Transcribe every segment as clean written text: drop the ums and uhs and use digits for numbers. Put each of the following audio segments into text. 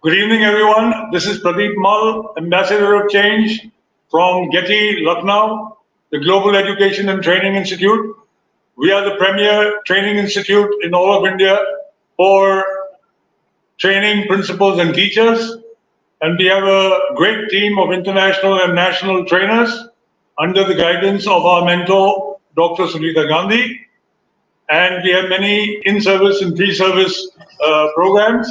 Good evening, everyone. This is Pradeep, Ambassador of Change from GETI, Lucknow, the Global Education and Training Institute. We are the premier training institute in all of India for training principals and teachers. And we have a great team of international and national trainers under the guidance of our mentor, Dr. Sunita Gandhi. And we have many in-service and pre-service programs.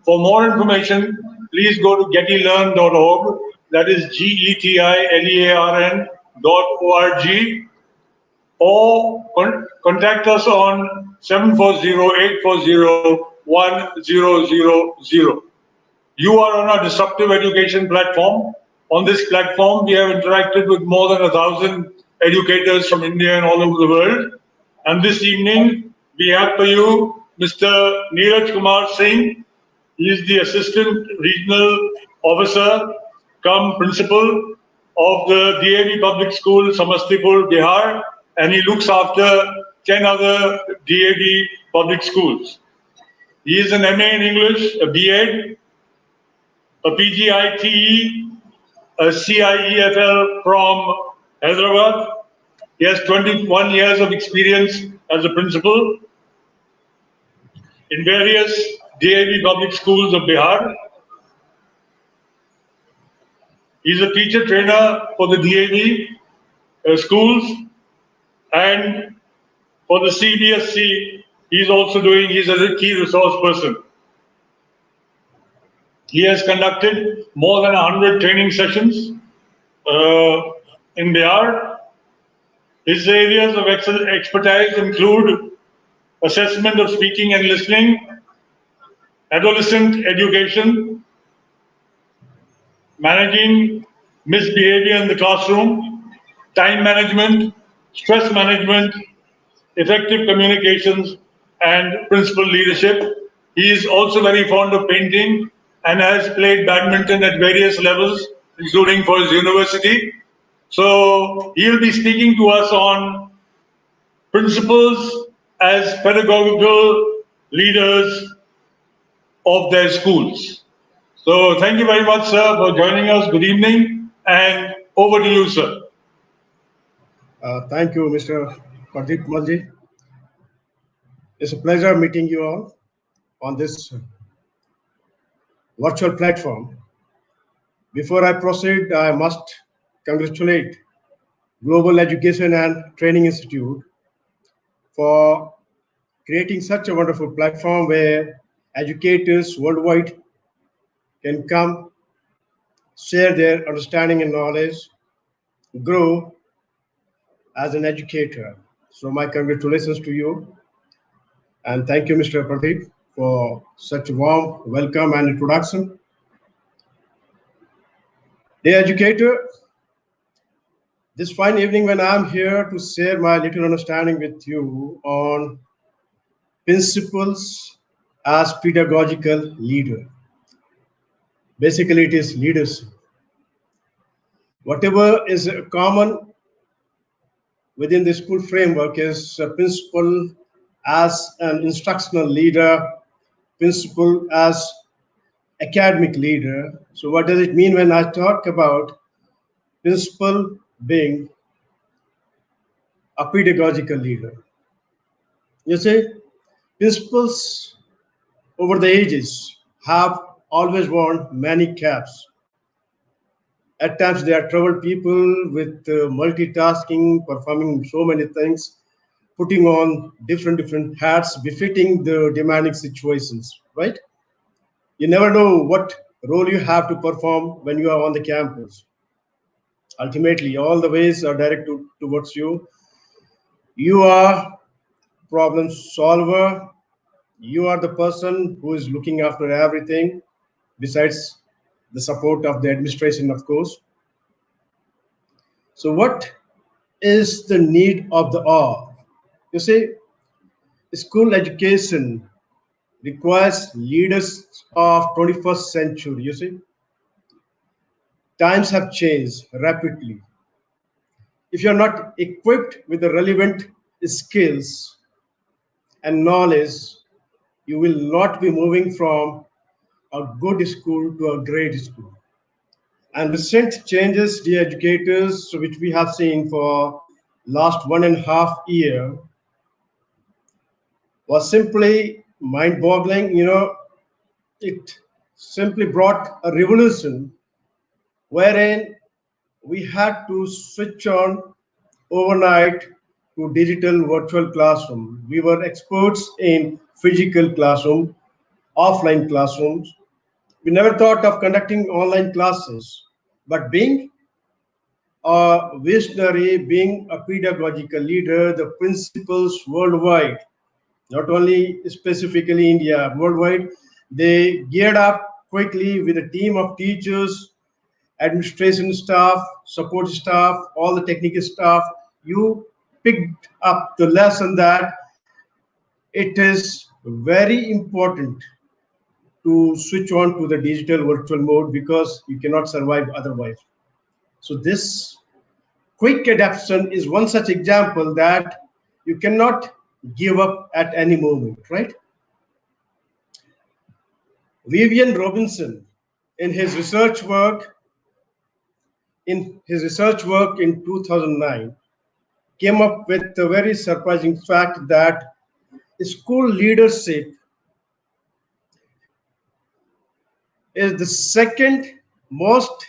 For more information, please go to getilearn.org. That is GETILEARN.org, or contact us on 740-840-1000. You are on our disruptive education platform. On this platform, we have interacted with more than 1,000 educators from India and all over the world. And this evening, we have for you Mr. Niraj Kumar Singh. He is the Assistant Regional Officer cum Principal of the DAV Public School, Samastipur, Bihar, and he looks after 10 other DAV public schools. He is an MA in English, a BEd, a PGITE, a CIEFL from Hyderabad. He has 21 years of experience as a principal in various DAV public schools of Bihar. He's a teacher trainer for the DAV schools, and for the CBSC, he's a key resource person. He has conducted more than 100 training sessions in Bihar. His areas of expertise include assessment of speaking and listening, adolescent education, managing misbehavior in the classroom, time management, stress management, effective communications, and principal leadership. He is also very fond of painting and has played badminton at various levels, including for his university. So he'll be speaking to us on principals as pedagogical leaders of their schools. So thank you very much, sir, for joining us. Good evening, and over to you, sir. Thank you, Mr. Pradeep Malji. It's a pleasure meeting you all on this virtual platform. Before I proceed, I must congratulate Global Education and Training Institute for creating such a wonderful platform where educators worldwide can come, share their understanding and knowledge, grow as an educator. So my congratulations to you. And thank you, Mr. Pradeep, for such a warm welcome and introduction. Dear educator, this fine evening when I'm here to share my little understanding with you on principles as pedagogical leader. Basically, it is leadership. Whatever is common within the school framework is a principal as an instructional leader, principal as academic leader. So what does it mean when I talk about principal being a pedagogical leader? You see, principals over the ages have always worn many caps. At times they are troubled people with multitasking, performing so many things, putting on different hats befitting the demanding situations, right? You never know what role you have to perform when you are on the campus. Ultimately, all the ways are directed towards you. You are problem solver. You are the person who is looking after everything, besides the support of the administration, of course. So, what is the need of the hour? You see, school education requires leaders of 21st century. You see, times have changed rapidly. If you're not equipped with the relevant skills and knowledge, you will not be moving from a good school to a great school. And recent changes, the educators, which we have seen for last 1.5 year, was simply mind-boggling. It simply brought a revolution wherein we had to switch on overnight to digital virtual classroom. We were experts in physical classroom, offline classrooms. We never thought of conducting online classes. But being a visionary, being a pedagogical leader, the principals worldwide, not only specifically India, worldwide, they geared up quickly with a team of teachers, administration staff, support staff, all the technical staff. You picked up the lesson that it is very important to switch on to the digital virtual mode because you cannot survive otherwise. So this quick adaptation is one such example that you cannot give up at any moment, right? Vivian Robinson, in his research work, in 2009, came up with a very surprising fact that school leadership is the second most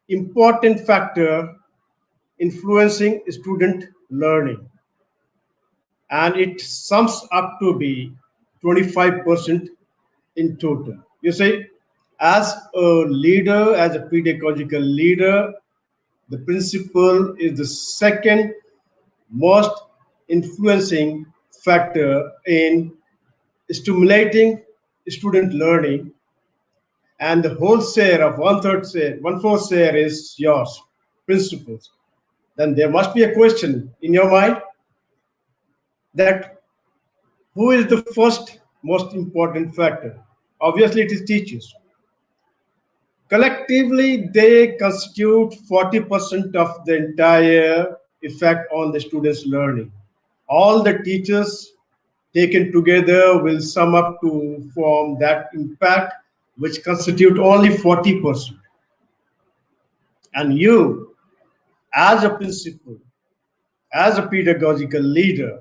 important factor influencing student learning, and it sums up to be 25% in total. You see, as a leader, as a pedagogical leader, the principal is the second most influencing factor in stimulating student learning, and the whole share of one fourth share is yours, principals. Then there must be a question in your mind that who is the first most important factor? Obviously, it is teachers. Collectively, they constitute 40% of the entire effect on the students' learning. All the teachers taken together will sum up to form that impact, which constitute only 40%. And you, as a principal, as a pedagogical leader,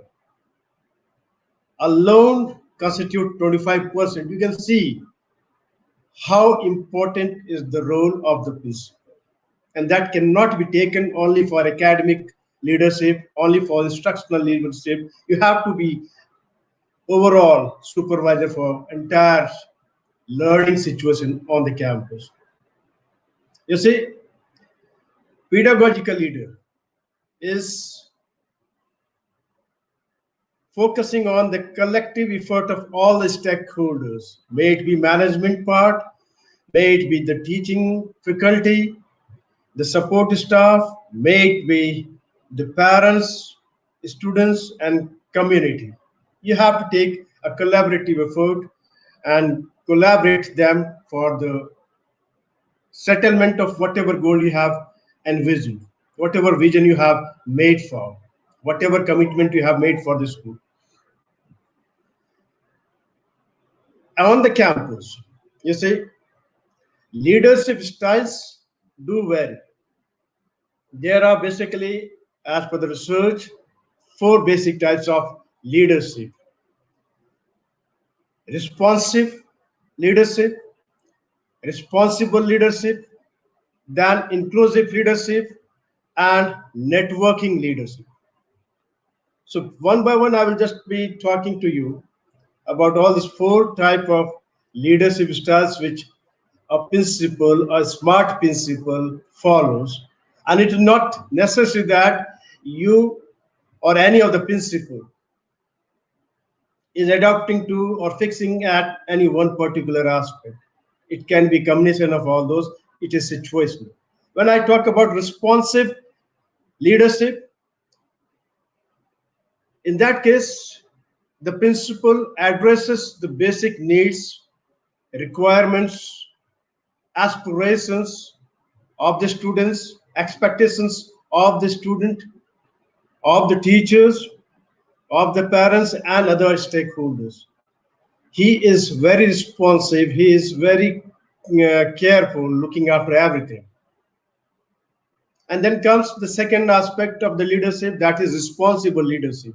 alone constitute 25%. You can see how important is the role of the principal. And that cannot be taken only for academic leadership, only for instructional leadership. You have to be overall supervisor for entire learning situation on the campus. You see, pedagogical leader is focusing on the collective effort of all the stakeholders, may it be management part, may it be the teaching faculty, the support staff, may it be the parents, students, and community. You have to take a collaborative effort and collaborate them for the settlement of whatever goal you have envisioned, whatever vision you have made for, whatever commitment you have made for the school. On the campus, you see, leadership styles do vary. There are basically, as per the research, four basic types of leadership: responsive leadership, responsible leadership, then inclusive leadership, and networking leadership. So one by one, I will just be talking to you about all these four type of leadership styles which a smart principal follows. And it is not necessary that you or any of the principal is adopting to or fixing at any one particular aspect. It can be combination of all those. It is situational. When I talk about responsive leadership, in that case, the principal addresses the basic needs, requirements, aspirations of the students, expectations of the student, of the teachers, of the parents, and other stakeholders. He is very responsive. He is very careful, looking after everything. And then comes the second aspect of the leadership, that is responsible leadership.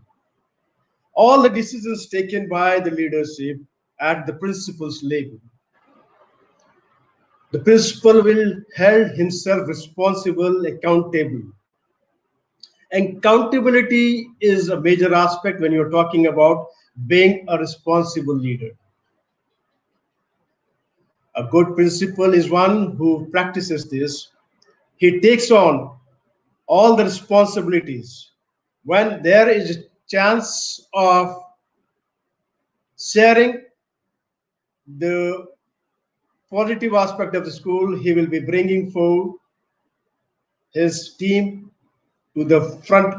All the decisions taken by the leadership at the principal's level, the principal will hold himself responsible, accountable. Accountability is a major aspect when you're talking about being a responsible leader. A good principal is one who practices this. He takes on all the responsibilities. When there is a chance of sharing the positive aspect of the school, he will be bringing forward his team to the front.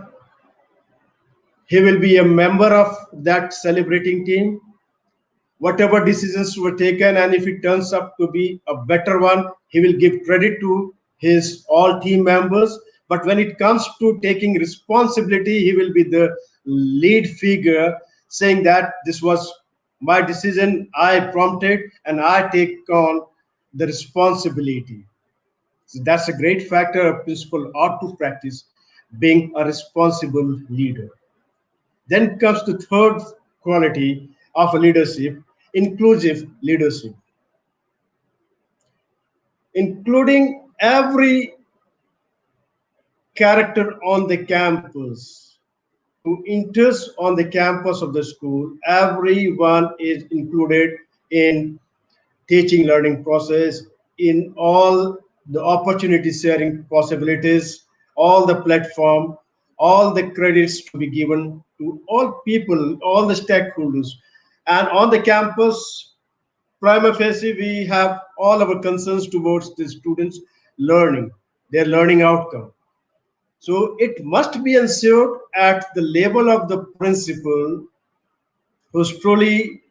He will be a member of that celebrating team. Whatever decisions were taken, and if it turns up to be a better one, he will give credit to his all team members. But when it comes to taking responsibility, he will be the lead figure, saying that this was my decision, I prompted, and I take on the responsibility. So that's a great factor a principal ought to practice, being a responsible leader. Then comes the third quality of a leadership, inclusive leadership, including every character on the campus who enters on the campus of the school. Everyone is included in teaching learning process, in all the opportunity sharing possibilities, all the platform, all the credits to be given to all people, all the stakeholders. And on the campus, prima facie, we have all our concerns towards the students' learning, their learning outcome. So it must be ensured at the level of the principal, who's truly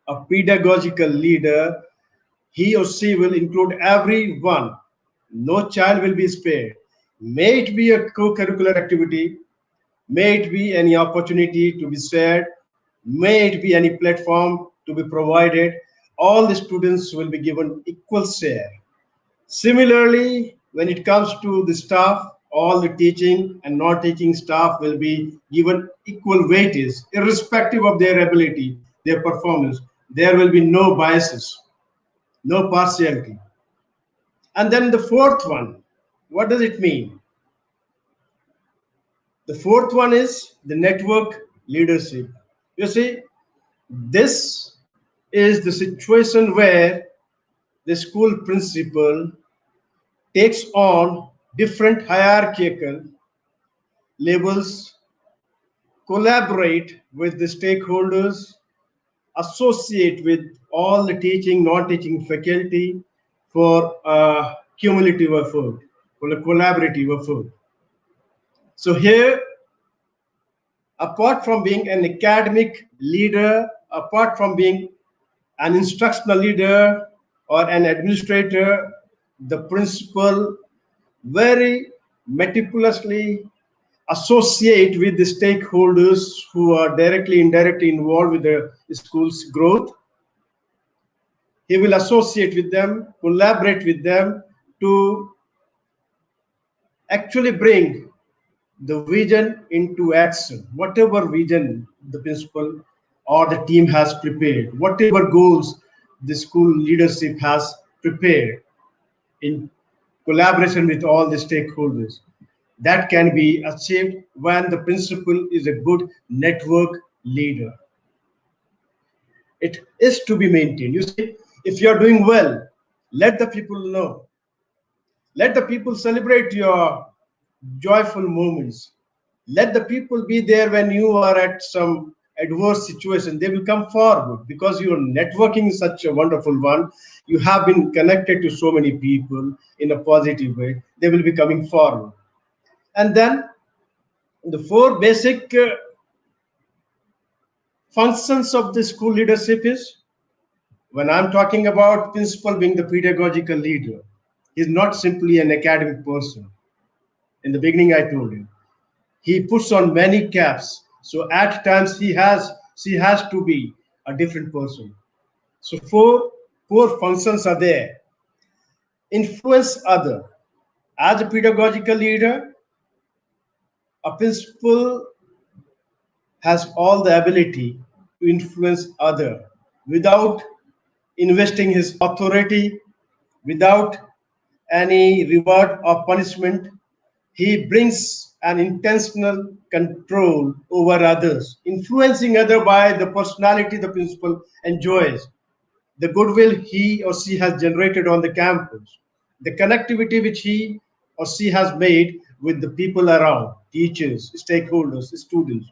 a pedagogical leader. He or she will include everyone. No child will be spared. May it be a co-curricular activity, may it be any opportunity to be shared, may it be any platform to be provided, all the students will be given equal share. Similarly, when it comes to the staff, all the teaching and non-teaching staff will be given equal weightage, irrespective of their ability, their performance. There will be no biases, no partiality. And then the fourth one, what does it mean? The fourth one is the network leadership. You see, this is the situation where the school principal takes on different hierarchical levels, collaborate with the stakeholders, associate with all the teaching, non-teaching faculty for a cumulative effort, for a collaborative effort. So here, apart from being an academic leader, apart from being an instructional leader or an administrator, the principal very meticulously associate with the stakeholders who are directly, indirectly involved with the school's growth. He will associate with them, collaborate with them to actually bring the vision into action. Whatever vision the principal or the team has prepared, whatever goals the school leadership has prepared in collaboration with all the stakeholders, that can be achieved when the principal is a good network leader. It is to be maintained. You see, if you are doing well, let the people know. Let the people celebrate your joyful moments. Let the people be there when you are at some adverse situation. They will come forward because your networking is such a wonderful one. You have been connected to so many people in a positive way. They will be coming forward. And then the four basic functions of the school leadership is, when I'm talking about principal being the pedagogical leader, he's not simply an academic person. In the beginning, I told you, he puts on many caps. So at times she has to be a different person. So four core functions are there. Influence other. As a pedagogical leader, a principal has all the ability to influence other without investing his authority, without any reward or punishment. He brings an intentional control over others, influencing other by the personality the principal enjoys, the goodwill he or she has generated on the campus, the connectivity which he or she has made with the people around, teachers, stakeholders, students.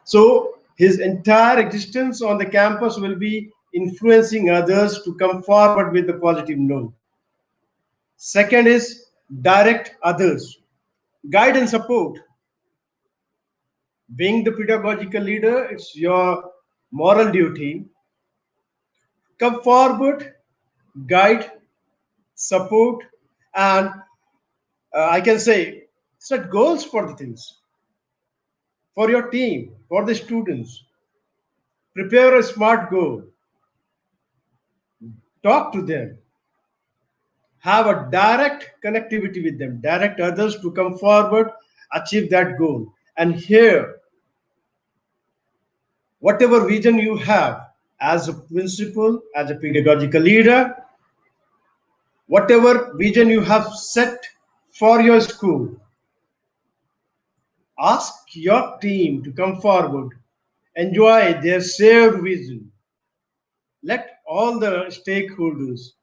So his entire existence on the campus will be influencing others to come forward with the positive note. Second is direct others, guide and support. Being the pedagogical leader, it's your moral duty. Come forward, guide, support, and I can say set goals for the things, for your team, for the students. Prepare a smart goal, talk to them, have a direct connectivity with them, direct others to come forward, achieve that goal. And here, whatever vision you have as a principal, as a pedagogical leader, whatever vision you have set for your school, ask your team to come forward, enjoy their shared vision. Let all the stakeholders,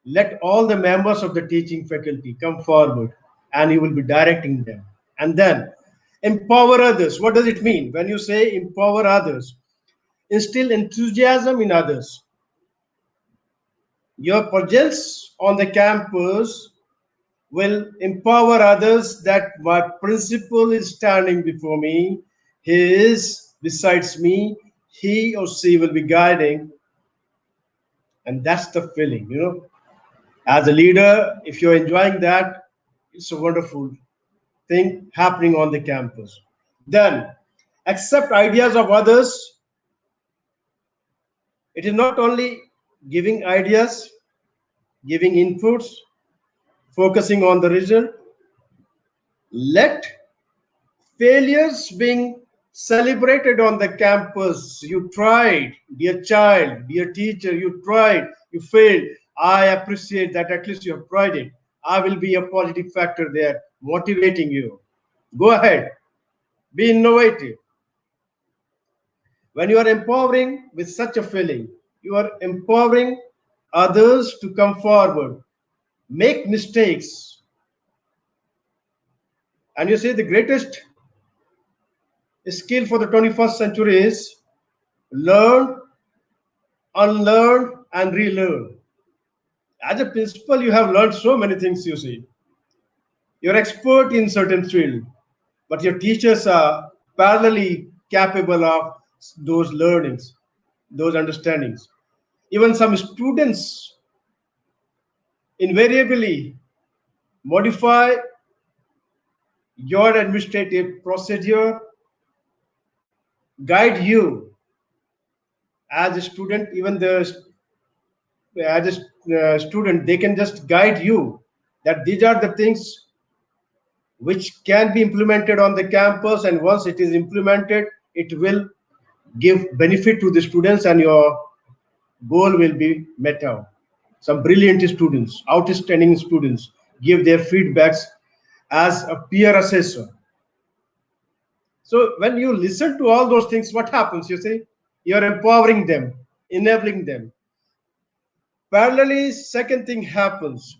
let all the members of the teaching faculty come forward, and you will be directing them. And then empower others. What does it mean when you say empower others? Instill enthusiasm in others. Your presence on the campus will empower others that my principal is standing before me, he is besides me, he or she will be guiding, and that's the feeling. As a leader, if you're enjoying that, it's a wonderful thing happening on the campus. Then, accept ideas of others. It is not only giving ideas, giving inputs, focusing on the result. Let failures being celebrated on the campus. You tried, dear child, dear teacher, you tried, you failed. I appreciate that at least you have tried it. I will be a positive factor there, motivating you. Go ahead, be innovative. When you are empowering with such a feeling, you are empowering others to come forward, make mistakes. And you say the greatest skill for the 21st century is learn, unlearn, and relearn. As a principal, you have learned so many things, you see. You're expert in certain field, but your teachers are parallelly capable of those learnings, those understandings. Even some students invariably modify your administrative procedure, guide you as a student. Even the as a student, they can just guide you that these are the things which can be implemented on the campus, and once it is implemented, it will give benefit to the students and your goal will be met out. Some brilliant students, outstanding students give their feedbacks as a peer assessor. So when you listen to all those things, what happens? You see, you're empowering them, enabling them. Parallelly, second thing happens.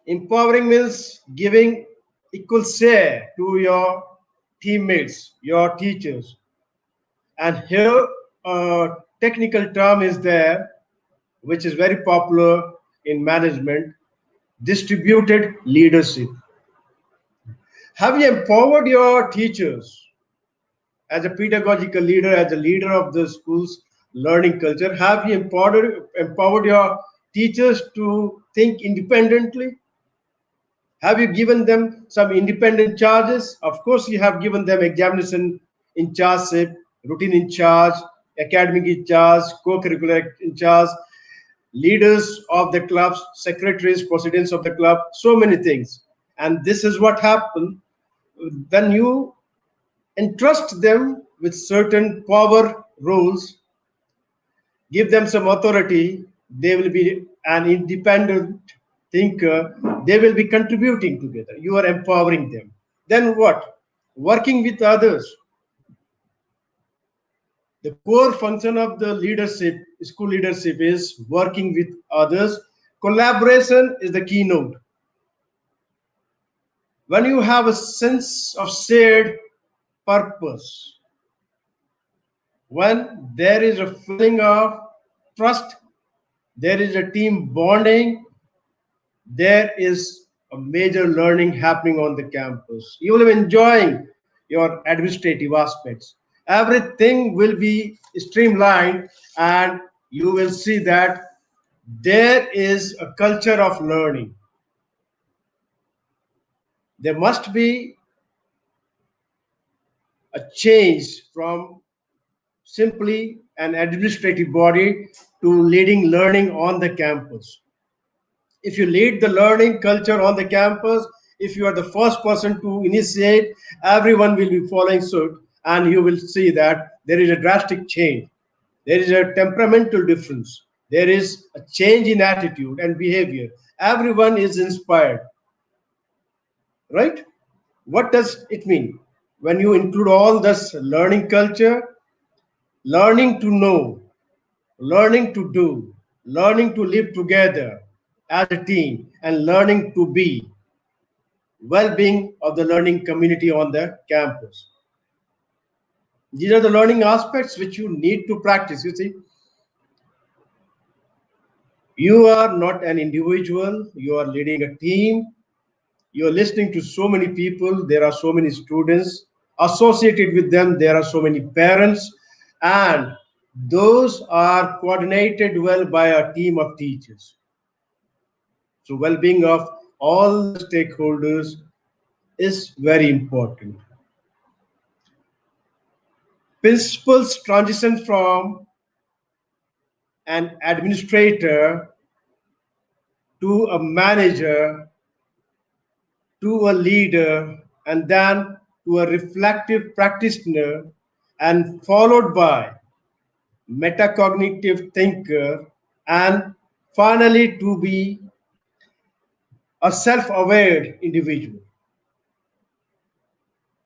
Empowering means giving equal share to your teammates, your teachers. And here a technical term is there, which is very popular in management, distributed leadership. Have you empowered your teachers as a pedagogical leader, as a leader of the school's learning culture? Have you empowered your teachers to think independently? Have you given them some independent charges? Of course, you have given them examination in charge, routine in charge, academic in charge, co-curricular in charge, leaders of the clubs, secretaries, presidents of the club, so many things. And this is what happened when you entrust them with certain power roles, give them some authority, they will be an independent thinker, they will be contributing together. You are empowering them. Then what? Working with others. The core function of the leadership, school leadership, is working with others. Collaboration is the keynote. When you have a sense of shared purpose, when there is a feeling of trust, there is a team bonding, there is a major learning happening on the campus. You will be enjoying your administrative aspects. Everything will be streamlined, and you will see that there is a culture of learning. There must be a change from simply an administrative body to leading learning on the campus. If you lead the learning culture on the campus, if you are the first person to initiate, everyone will be following suit, and you will see that there is a drastic change. There is a temperamental difference. There is a change in attitude and behavior. Everyone is inspired, right? What does it mean? When you include all this learning culture, learning to know, learning to do, learning to live together as a team, and learning to be, well-being of the learning community on the campus. These are the learning aspects which you need to practice. You see, you are not an individual, you are leading a team, you are listening to so many people, there are so many students associated with them, there are so many parents, and those are coordinated well by a team of teachers. So well-being of all the stakeholders is very important. Principals transition from an administrator to a manager to a leader and then to a reflective practitioner, and followed by metacognitive thinker, and finally to be a self-aware individual.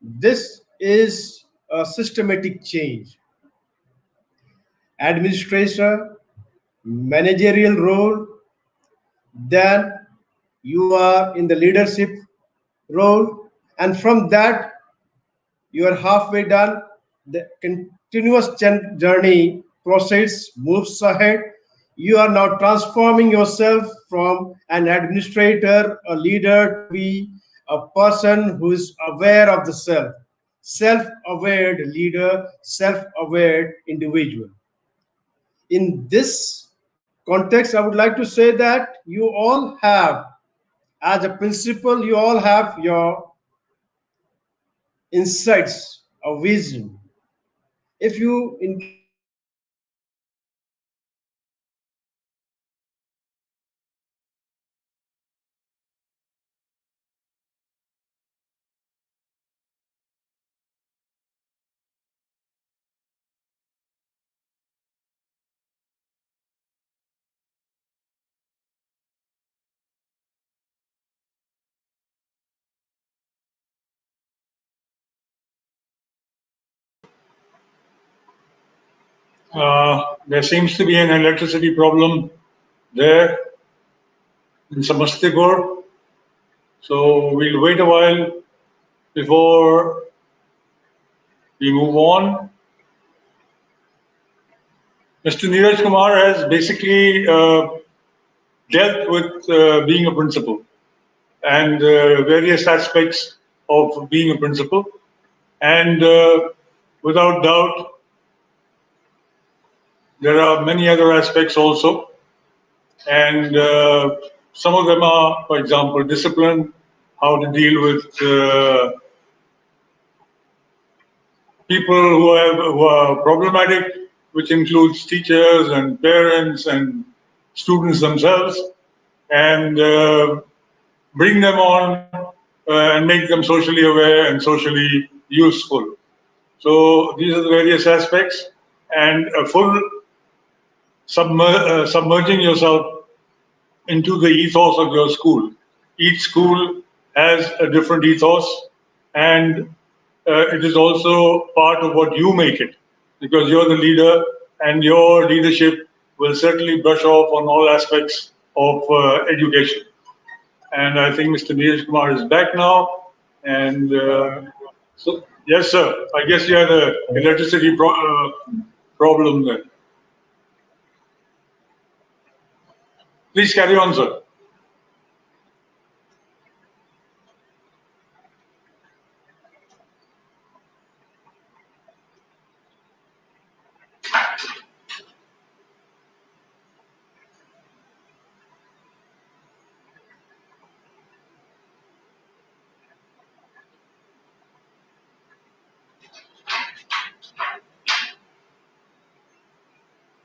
This is a systematic change. Administrator, managerial role, then you are in the leadership role, and from that you are halfway done. The continuous journey proceeds, moves ahead. You are now transforming yourself from an administrator, a leader, to be a person who is aware of the self, self-aware leader, self-aware individual. In this context, I would like to say that you all have, as a principal, you all have your insights, a vision. If you include all these insights, you will see that there is There seems to be an electricity problem there in Samastipur. So we'll wait a while before we move on. Mr. Niraj Kumar has basically dealt with being a principal and various aspects of being a principal. And without doubt, there are many other aspects also. And some of them are, for example, discipline, how to deal with people who are problematic which includes teachers and parents and students themselves, and bring them on and make them socially aware and socially useful. So these are the various aspects, and a full submerging yourself into the ethos of your school. Each school has a different ethos, and it is also part of what you make it, because you're the leader, and your leadership will certainly brush off on all aspects of education. And I think Mr. Niraj Kumar is back now. And so, yes, sir. I guess you had a electricity problem there. Please carry on, sir.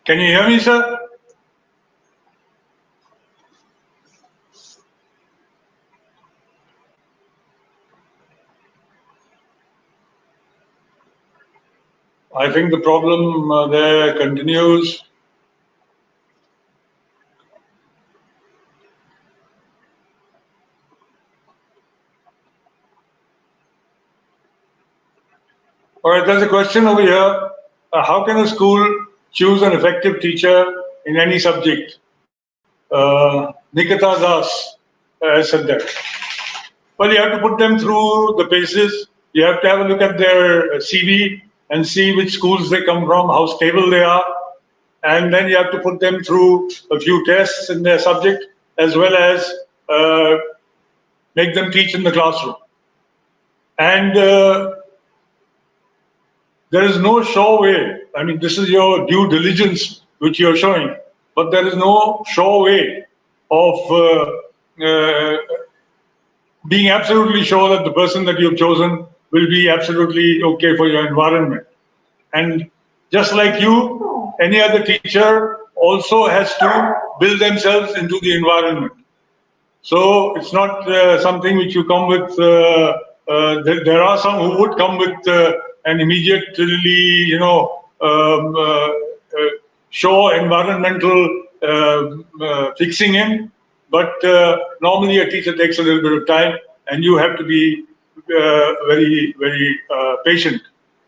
Can you hear me, sir? I think the problem there continues. All right, there's a question over here. How can a school choose an effective teacher in any subject? Nikita Das has said that. Well, you have to put them through the paces. You have to have a look at their CV and see which schools they come from, how stable they are. And then you have to put them through a few tests in their subject, as well as make them teach in the classroom. And there is no sure way. I mean, this is your due diligence which you're showing, but there is no sure way of being absolutely sure that the person that you've chosen will be absolutely okay for your environment. And just like you, any other teacher also has to build themselves into the environment. So it's not something which you come with. There are some who would come with an immediately, show environmental fixing in. But normally a teacher takes a little bit of time, and you have to be very, very patient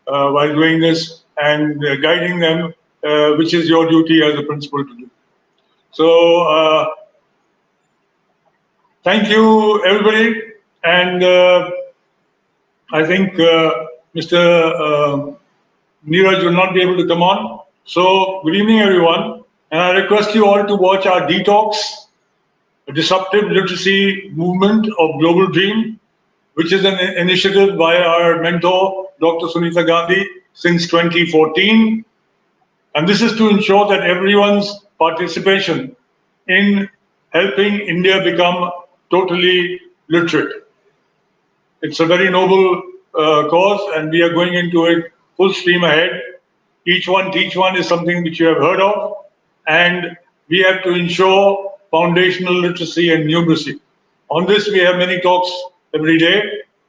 while doing this and guiding them, which is your duty as a principal to do. So thank you, everybody. And I think Mr. Niraj will not be able to come on. So good evening, everyone. And I request you all to watch our Detox, a disruptive literacy movement of Global Dream, which is an initiative by our mentor, Dr. Sunita Gandhi, since 2014. And this is to ensure that everyone's participation in helping India become totally literate. It's a very noble cause, and we are going into it full steam ahead. Each one teach one is something which you have heard of, and we have to ensure foundational literacy and numeracy. On this, we have many talks every day,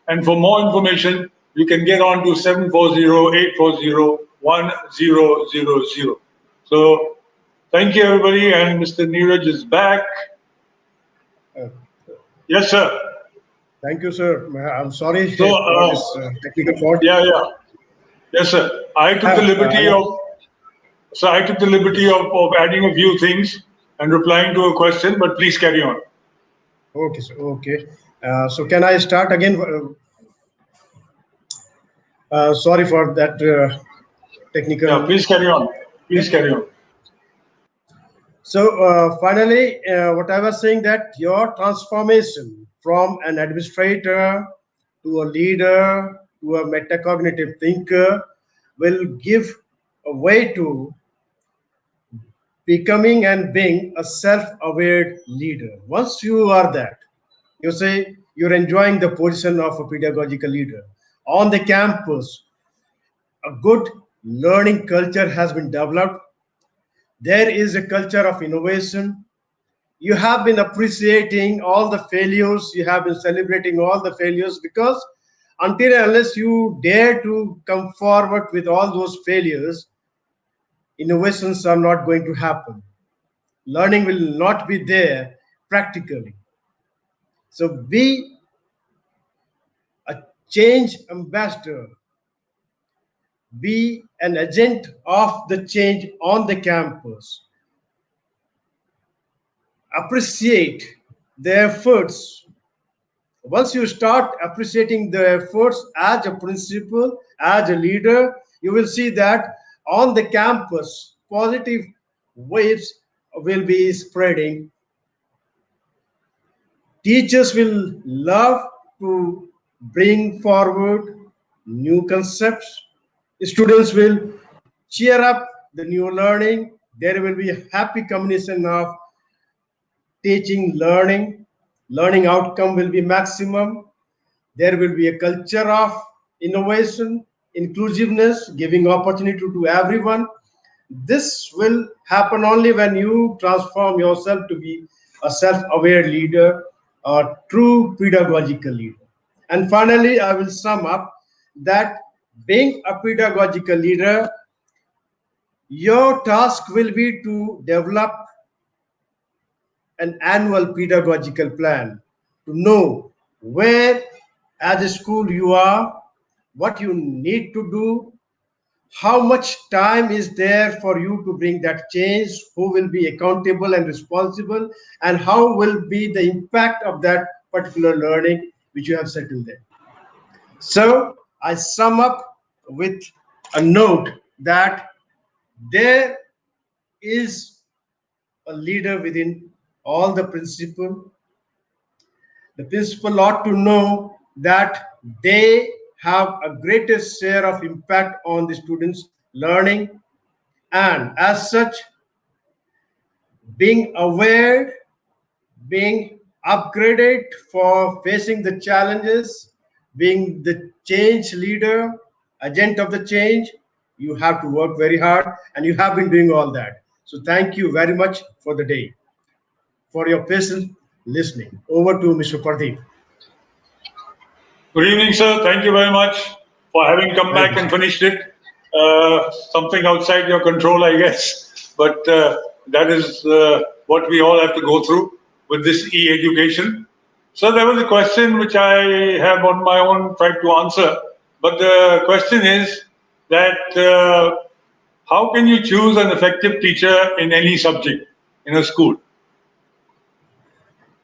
and for more information, you can get on to 740-840-1000. So, thank you, everybody, and Mr. Niraj is back. Yes, sir. Thank you, sir. I'm sorry So, for this technical fault. Yeah. Yes, sir. I took the liberty of adding a few things and replying to a question, but please carry on. Okay, sir. Okay. So can I start again? Sorry for that technical. Yeah, please carry on. Please carry on. So finally, what I was saying, that your transformation from an administrator to a leader to a metacognitive thinker will give a way to becoming and being a self-aware leader. Once you are that, you say you're enjoying the position of a pedagogical leader on the campus. A good learning culture has been developed. There is a culture of innovation. You have been appreciating all the failures, you have been celebrating all the failures, because until and unless you dare to come forward with all those failures, innovations are not going to happen. Learning will not be there practically. So be a change ambassador, be an agent of the change on the campus. Appreciate the efforts. Once you start appreciating the efforts as a principal, as a leader, you will see that on the campus, positive waves will be spreading. Teachers will love to bring forward new concepts. Students will cheer up the new learning. There will be a happy combination of teaching, learning. Learning outcome will be maximum. There will be a culture of innovation, inclusiveness, giving opportunity to everyone. This will happen only when you transform yourself to be a self-aware leader, a true pedagogical leader. And finally, I will sum up that being a pedagogical leader, your task will be to develop an annual pedagogical plan, to know where as a school you are, what you need to do, how much time is there for you to bring that change, who will be accountable and responsible, and how will be the impact of that particular learning which you have settled there. So I sum up with a note that there is a leader within all the principal. The principal ought to know that they have a greatest share of impact on the students' learning, and as such, being aware, being upgraded for facing the challenges, being the change leader, agent of the change, you have to work very hard, and you have been doing all that. So, thank you very much for the day, for your patient listening. Over to Mr. Pradeep. Good evening, sir. Thank you very much for having come Thank back you, and sir. finished it. Something outside your control, I guess, but that is what we all have to go through with this e-education. So there was a question which I have on my own tried to answer, but the question is that how can you choose an effective teacher in any subject in a school?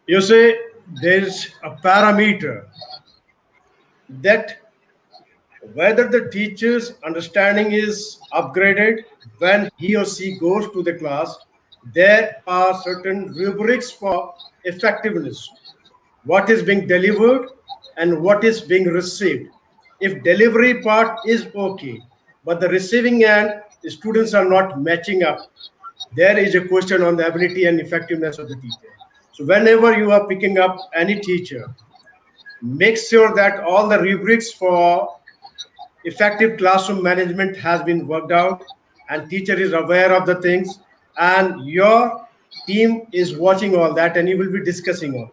You say there's a parameter that whether the teacher's understanding is upgraded when he or she goes to the class, there are certain rubrics for effectiveness. What is being delivered and what is being received. If delivery part is okay, but the receiving end, the students are not matching up, there is a question on the ability and effectiveness of the teacher. So whenever you are picking up any teacher, make sure that all the rubrics for effective classroom management has been worked out, and teacher is aware of the things, and your team is watching all that, and you will be discussing all.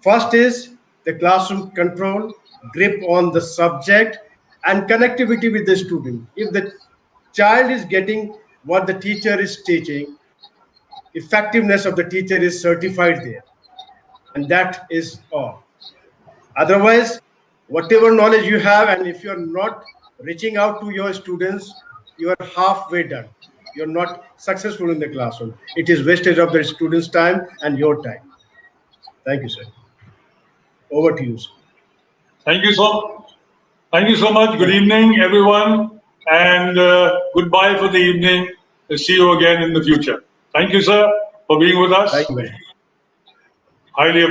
First is the classroom control, grip on the subject, and connectivity with the student. If the child is getting what the teacher is teaching, effectiveness of the teacher is certified there, and that is all. Otherwise, whatever knowledge you have, and if you're not reaching out to your students, you are halfway done. You're not successful in the classroom. It is wastage of the students' time and your time. Thank you, sir. Over to you, sir. Thank you so Thank you so much. Good Thank you. evening, everyone, and goodbye for the evening. We'll see you again in the future. Thank you, sir, for being with Thank us. you very much. Highly appreciated.